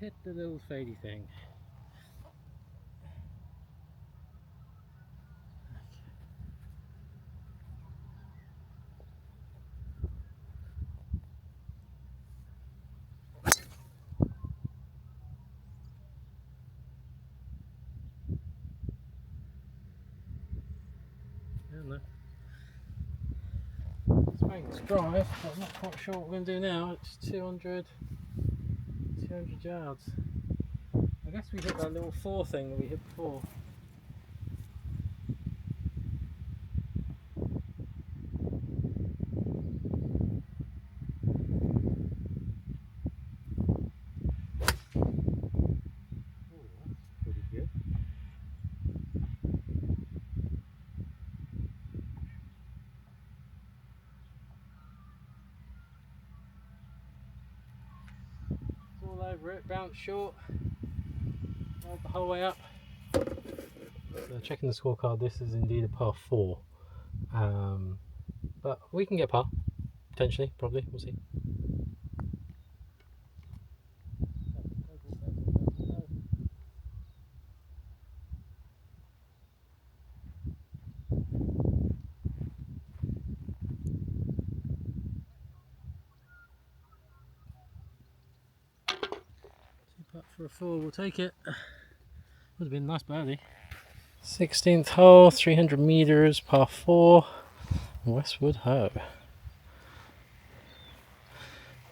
hit the little fadey thing. Spanks drive, but I'm not quite sure what we're going to do now. It's 200 yards. I guess we hit that little 4 thing that we hit before. Oh, that's pretty good. All over it, bounced short, rolled the whole way up. So checking the scorecard, this is indeed a par 4, but we can get par, potentially, probably, we'll see. Putt for a 4, we'll take it. Would have been a nice birdie. 16th hole, 300 metres, par 4, Westwood Ho.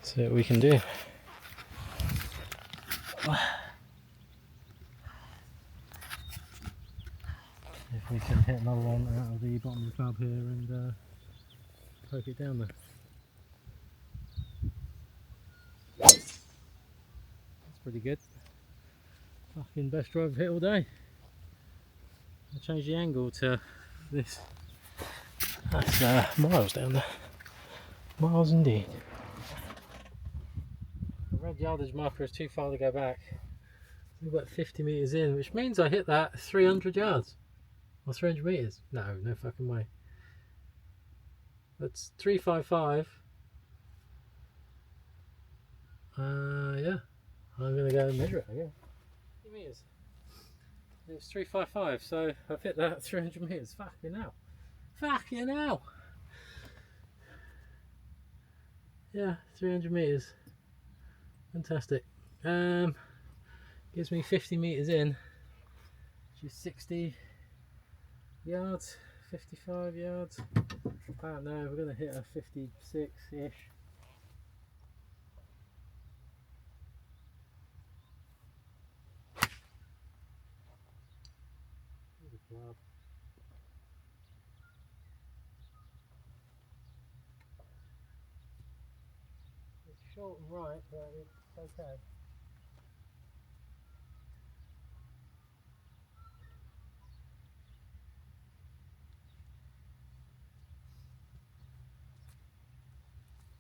See what we can do. If we can hit another one out of the bottom of the club here and poke it down there. That's pretty good. Fucking best drive I've hit all day. I'll change the angle to this. That's miles down there. Miles indeed. The red yardage marker is too far to go back. We've got 50 metres in, which means I hit that 300 yards. Or 300 metres. No fucking way. That's 355. Yeah. I'm going to go and measure it again. 50 metres. It's 355, so I've hit that 300 metres. Fucking hell. Fucking hell. Yeah, 300 metres. Fantastic. Gives me 50 metres in, which is 60 yards, 55 yards. I don't know, we're going to hit a 56-ish. Club. It's short and right, but it's okay.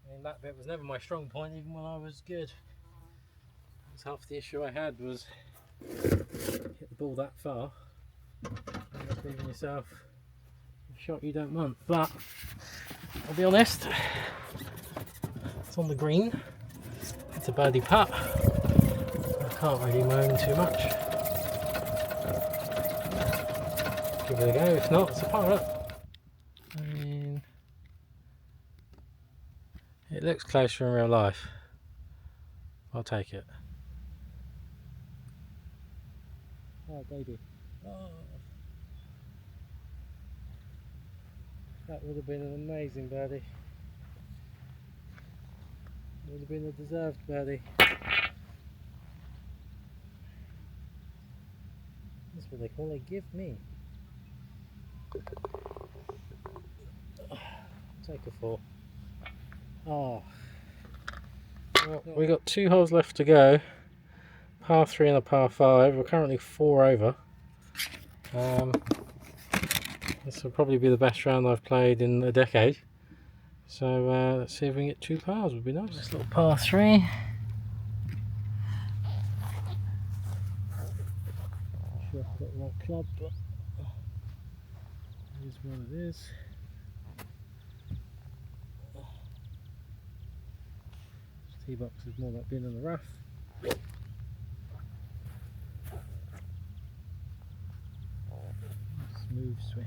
I mean, that bit was never my strong point, even when I was good. That's half the issue I had, was hit the ball that far and just leaving yourself a shot you don't want. But I'll be honest, it's on the green. It's a birdie putt. I can't really moan too much. Give it a go. If not, it's a par up. I mean, it looks closer in real life. I'll take it. Oh baby. Oh. That would have been an amazing birdie. It would have been a deserved birdie. That's what they call a give me. Take a 4. Oh. Well, we got 2 holes left to go. Par 3 and a par 5. We're currently 4 over. This will probably be the best round I've played in a decade. So let's see if we can get 2 pars, would be nice. This little par 3. Not sure if I've got the right club, but it is what it is. This tee box is more like being in the rough. swing.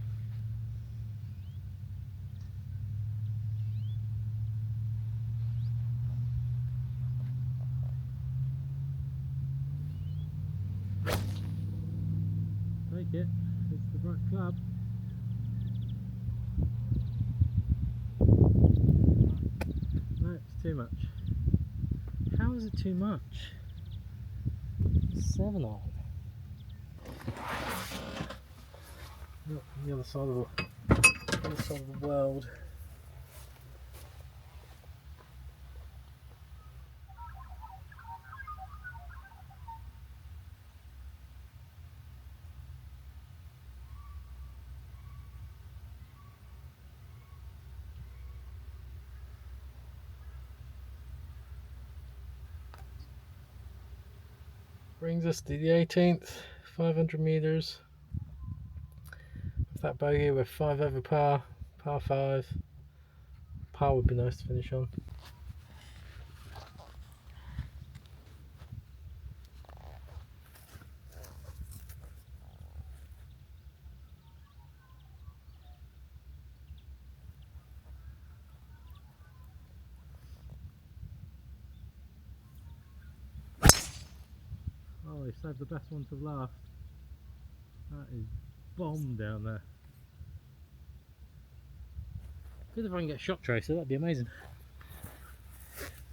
Take it, it's the right club. No, it's too much. How is it too much? 7 iron. Look, on the other side of the world. Brings us to the 18th, 500 meters. With that bogey, we're 5 over par, par 5. Par would be nice to finish on. Oh, he saved the best one to last. That is bomb down there. Good if I can get a shot tracer, that'd be amazing.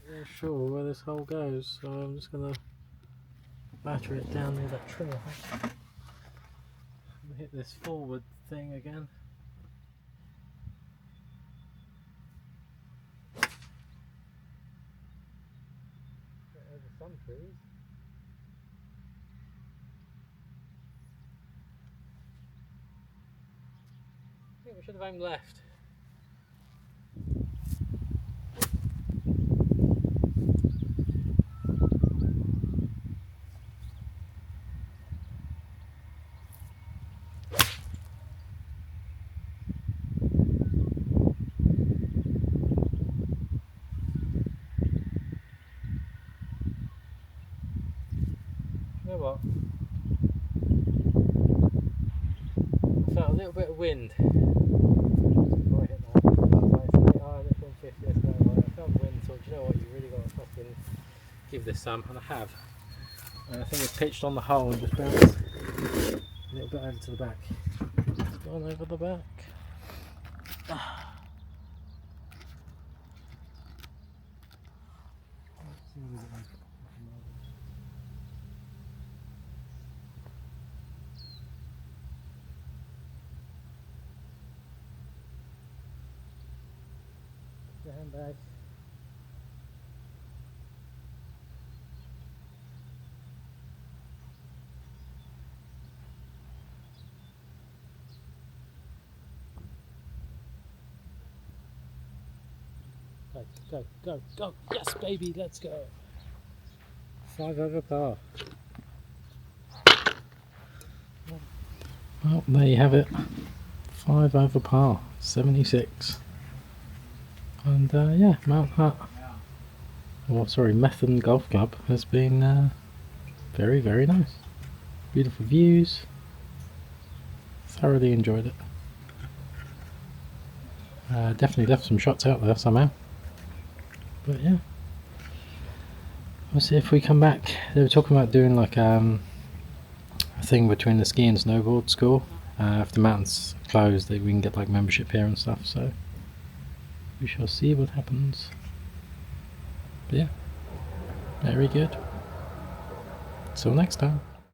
I'm not sure where this hole goes, so I'm just going to batter it down near that tree. I'm going to hit this forward thing again. Get over some trees. I think we should have aimed left. You know what? I felt a little bit of wind. Before I hit that. I was like, oh, this 150, this guy. I felt wind, so do you know what? You really got to fucking give this some, and I have. And I think it's pitched on the hole and just bounced a little bit over to the back. It's gone over the back. The handbag. Go, go, go, go. Yes, baby, let's go. 5 over par. Well, there you have it. 5 over par, 76. And yeah, Mount Hut, or sorry, Methven Golf Club has been very, very nice. Beautiful views. Thoroughly enjoyed it. Definitely left some shots out there somehow. But yeah, we'll see if we come back. They were talking about doing like a thing between the ski and snowboard school. If the mountain's closed, we can get like membership here and stuff. So we shall see what happens. But yeah, very good. Till next time.